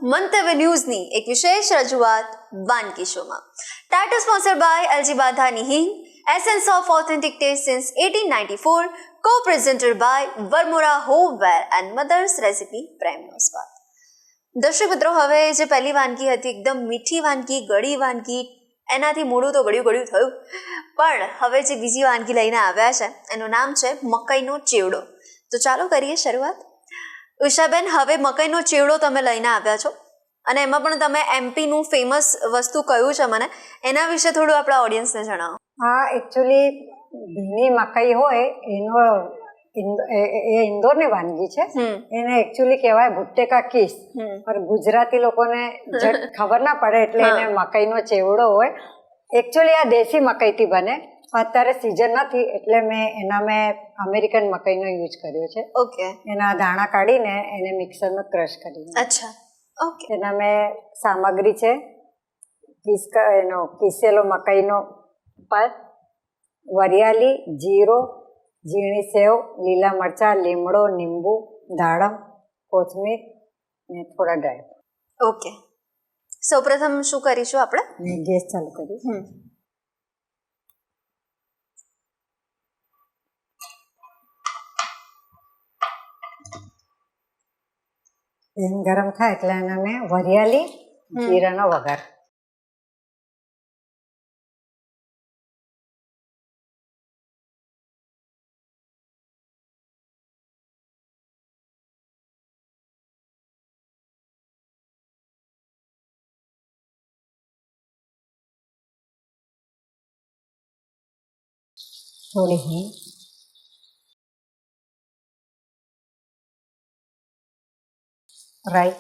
મંતવ્ય ન્યૂઝની એક વિશેષ રજૂઆત વાનગી શોમાં. ટાઇટલ સ્પોન્સર બાય એલજી બાધાની હિંગ, essence of authentic test since 1894, co-presented by Varmora Homeware and Mother's Recipe પ્રેમનો સ્વાદ. દર્શક મિત્રો, હવે જે પહેલી વાનગી હતી એકદમ મીઠી વાનગી, ગળી વાનગી, એનાથી મોઢું તો ગળ્યું થયું, પણ હવે જે બીજી વાનગી લઈને આવ્યા છે એનું નામ છે મકાઈનો ચેવડો. તો ચાલો કરીએ શરૂઆત. ઉષાબેન, હવે મકાઈનો ચેવડો તમે લઈને આવ્યા છો અને એમાં પણ તમે એમપીનું ફેમસ વસ્તુ કયું છે મને એના વિશે થોડું આપણા ઓડિયન્સને જણાવો. હા, એકચ્યુઅલી ભીની મકાઈ હોય એનો એ ઇન્દોરની વાનગી છે. એને એકચ્યુઅલી કહેવાય ભુટ્ટેકા કીસ, પણ ગુજરાતી લોકોને ખબર ના પડે એટલે એને મકાઈનો ચેવડો હોય. એકચ્યુઅલી આ દેશી મકાઈથી બને, અત્યારે સિઝન નથી એટલે મેં અમેરિકન મકાઈનો યુઝ કર્યો છે. ઓકે. એના દાણા કાઢીને એને મિક્સરમાં ક્રશ કરીને. અચ્છા, ઓકે. એના મેં સામગ્રી છે કીસેલો મકાઈનો પાક, વરિયાળી, જીરો, ઝીણી સેવ, લીલા મરચાં, લીમડો, લીંબુ, દાડમ, કોથમીર ને થોડા ડ્રાય. ઓકે. સૌપ્રથમ શું કરીશું આપણે? ગેસ ચાલુ કરીશું. પેન ગરમ થાય એટલે એના મેં વરિયાળી, જીરાનો વઘાર. થોડી હિંગ, રાઈ.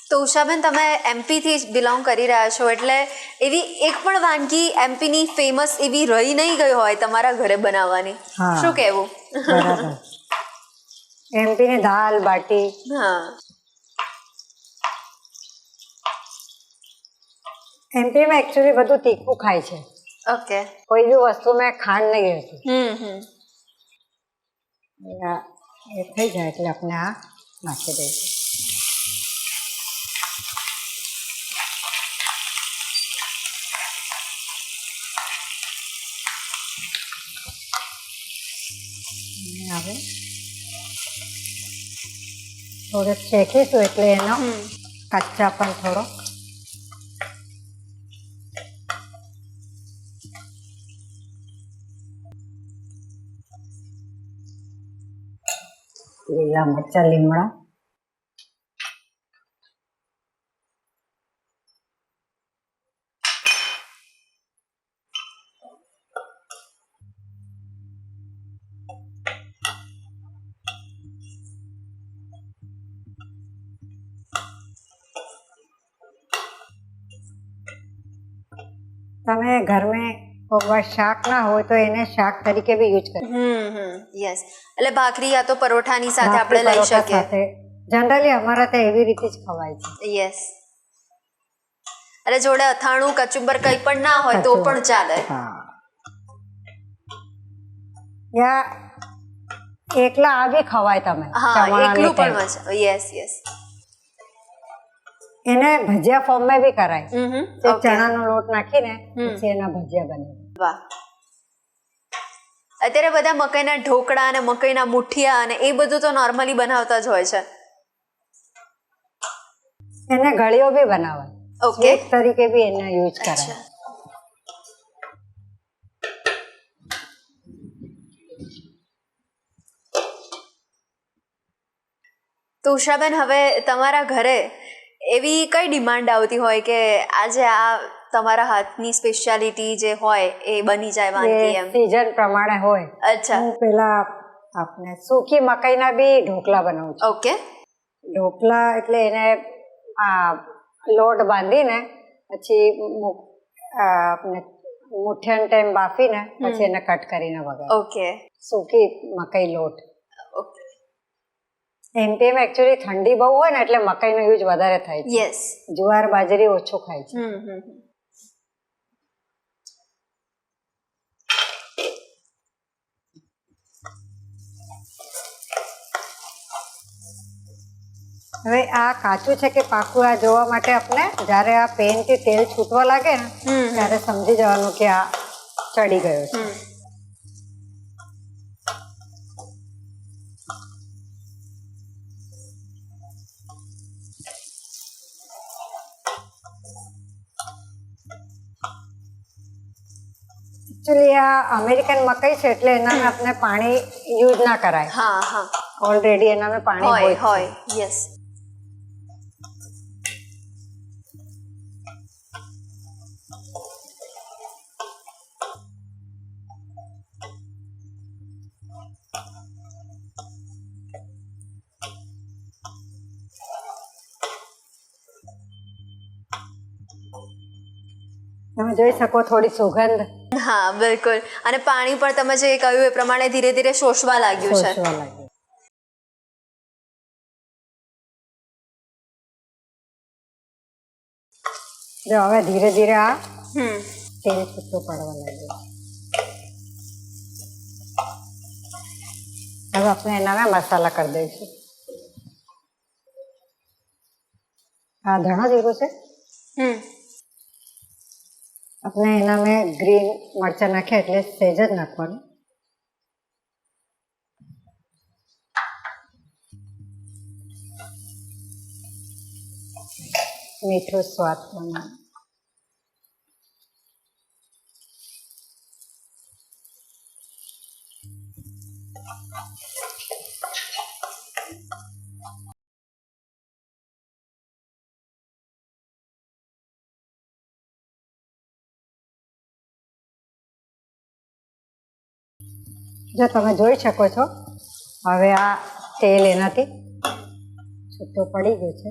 તો ઉષાબેન, તમે એમપીથી જ બિલોંગ કરી રહ્યા છો એટલે એવી એક પણ વાનગી એમપીની ફેમસ એવી રહી નહીં ગઈ હોય તમારા ઘરે બનાવવાની, શું કહેવું? બરાબર. એમપીની દાલ બાટી. હા, એમપીમાં એકચ્યુઅલી બધું તીખું ખાય છે. ઓકે. કોઈ બી વસ્તુમાં ખાંડ નહીં રહેતી. એ થઈ જાય એટલે આપણે આ નાખી દઈશું. હવે થોડોક શેકીશું એટલે એનો કચ્ચા પણ થોડો. લીલા મરચાં, લીમડા, તમે ઘરમાં કોઈ શાક ના હોય તો એને શાક તરીકે બી યુઝ કરો. યસ, એટલે ભાખરી યા તો પરોઠાની સાથે આપણે લઈ શકીએ. જનરલી અમારા ત્યાં એવી રીતે જ ખવાય છે. યસ, એટલે જોડે અથાણું, કચુંબર કંઈ પણ ના હોય તો પણ ચાલે. યા એકલા આ બી ખવાય તમે. હા, એકલું પણ મજા. Yes yes. એને ભજીયા ફોર્મમાં બી કરાય. ચણાનો લોટ નાખીને પછી એના ભજીયા બને. વાહ. અત્યારે બધા મકાઈના ઢોકળા અને મકાઈના મુઠિયા અને એ બધું તો નોર્મલી બનાવતા જ હોય છે. એને ગળ્યો બી બનાવાય. ઓકે. તરીકે બી એને યુઝ કરાય. તો ઉષાબેન, હવે તમારા ઘરે એવી કઈ ડિમાન્ડ આવતી હોય કે આજે આ તમારા હાથની સ્પેશિયાલિટી જે હોય એ બની જાય વાનગી? એમ સીઝન પ્રમાણે હોય. અચ્છા. હું પેલા આપણે સૂકી મકાઈના બી ઢોકળા બનાવું છું. ઓકે. ઢોકળા એટલે એને આ લોટ બાંધીને પછી આપણે મુઠ્ઠાનો ટાઈમ બાફીને પછી એને કટ કરીને વઘાર. ઓકે. સૂકી મકાઈ લોટ. ઓકે. એમપીમાં એકચ્યુઅલી ઠંડી બહુ હોય ને એટલે મકાઈનો યુઝ વધારે થાય છે. યસ. જુવાર બાજરી ઓછું ખાય છે. હવે આ કાચું છે કે પાકું આ જોવા માટે આપણે જ્યારે આ પેનથી તેલ છૂટવા લાગે ને ત્યારે સમજી જવાનું કે આ ચડી ગયો છે. એકચ્યુઅલી આ અમેરિકન મકાઈ છે એટલે એનામાં આપણે પાણી યુઝ ના કરાય. હા હા ઓલરેડી એનામાં પાણી હોય હોય હોય યસ. તમે જોઈ શકો થોડી સુગંધ હા બિલકુલ. અને પાણી પણ તમે જે કહ્યું એ પ્રમાણે ધીરે ધીરે શોષવા લાગ્યું છે. સોસવા લાગે. જો હવે ધીરે ધીરે આ તેલ છૂટું પડવા લાગ્યું. હવે આપણે એનામાં મસાલા કરી દઈશું. આ ધણો જીરું છે. આપણે એનામાં ગ્રીન મરચાં નાખ્યા એટલે સહેજ જ નાખવાનું. મીઠું સ્વાદ પ્રમાણે. જો તમે જોઈ શકો છો હવે આ તેલ એનાથી છૂટું પડી ગયું છે.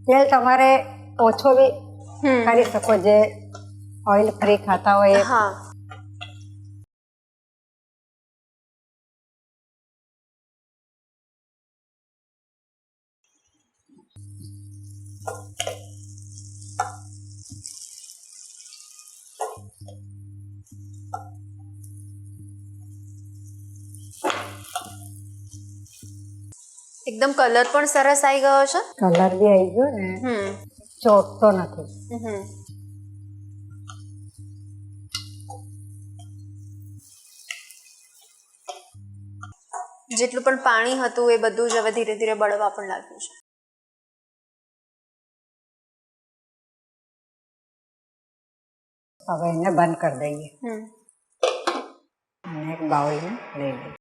તેલ તમારે ઓછો બી કરી શકો જે ઓઇલ ફ્રી ખાતા હોય. હા એકદમ કલર પણ સરસ આવી ગયો છે. કલર બી આવી ગયો ને ચોટતો નથી. જેટલું પણ પાણી હતું એ બધું જ હવે ધીરે ધીરે બળવા પણ લાગ્યું છે. હવે એને બંધ કરી દઈએ અને એક બાઉલમાં લઈ લઈએ.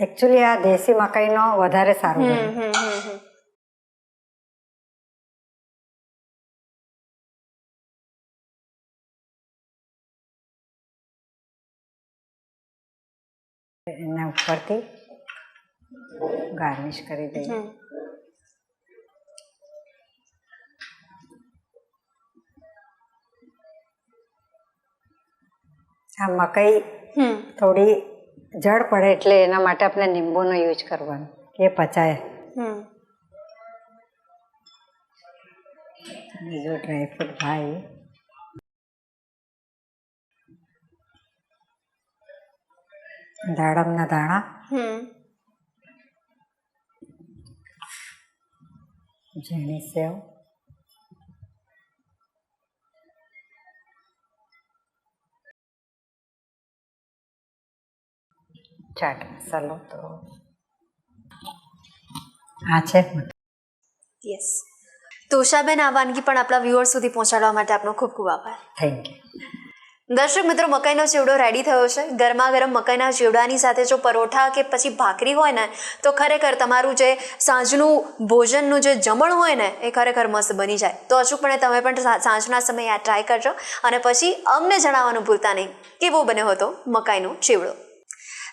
એકચ્યુઅલી આ દેશી મકાઈનો વધારે સારું બને. એના ઉપરથી ગાર્નિશ કરી દઈએ. આ મકાઈ થોડી જળ પડે એટલે એના માટે આપણે લીંબુનો યુઝ કરવાનો કે પચાય. બીજો ડ્રાયફ્રૂટ ભાઈ દાડમના દાણા, ઝીણી સેવ, ચાટ મસાલો તો આ છે. યસ. તો ઉષાબેન, આ વાનગી પણ આપણા વ્યુઅર સુધી પહોંચાડવા માટે આપનો ખૂબ ખૂબ આભાર. Thank you. દર્શક મિત્રો, મકાઈનો ચેવડો રેડી થયો છે. ગરમા ગરમ મકાઈના ચેવડાની સાથે જો પરોઠા કે પછી ભાખરી હોય ને તો ખરેખર તમારું જે સાંજનું ભોજનનું જે જમણ હોય ને એ ખરેખર મસ્ત બની જાય. તો અચૂકપણે તમે પણ સાંજના સમયે આ ટ્રાય કરજો અને પછી અમને જણાવવાનું ભૂલતા નહીં કેવો બન્યો હતો મકાઈનો ચેવડો.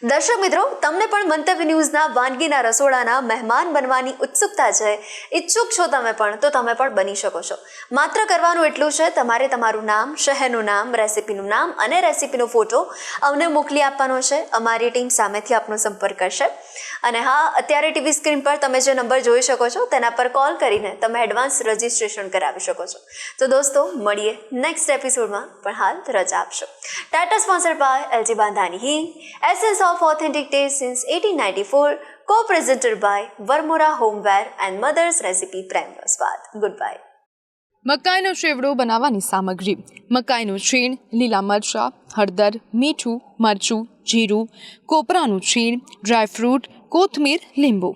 દર્શક મિત્રો, તમને પણ મંતવ્ય ન્યૂઝના વાનગીના રસોડાના મહેમાન બનવાની ઉત્સુકતા છે, ઈચ્છુક છો તમે પણ, તો તમે પણ બની શકો છો. માત્ર કરવાનું એટલું છે, તમારે તમારું નામ, શહેરનું નામ, રેસિપીનું નામ અને રેસિપીનો ફોટો અમને મોકલી આપવાનો છે. અમારી ટીમ સામેથી આપનો સંપર્ક કરશે. અને હા, અત્યારે ટીવી સ્ક્રીન પર તમે જે નંબર જોઈ શકો છો તેના પર કોલ કરીને તમે એડવાન્સ રજિસ્ટ્રેશન કરાવી શકો છો. તો દોસ્તો, મળીએ નેક્સ્ટ એપિસોડમાં, પણ હાલ રજા આપશો. ટાટા સ્પોન્સર્ડ બાય LG બાંધાની હિંગ, essence of authentic taste since 1894, co-presented by Varmora Homeware and Mother's Recipe Prem Raswad. Goodbye. મકાઈનો શેવડો બનાવવાની સામગ્રી: મકાઈનું છીણ, લીલા મરચાં, હળદર, મીઠું, મરચું, જીરું, કોપરાનું છીણ, ડ્રાયફ્રૂટ, કોથમીર, લીંબુ.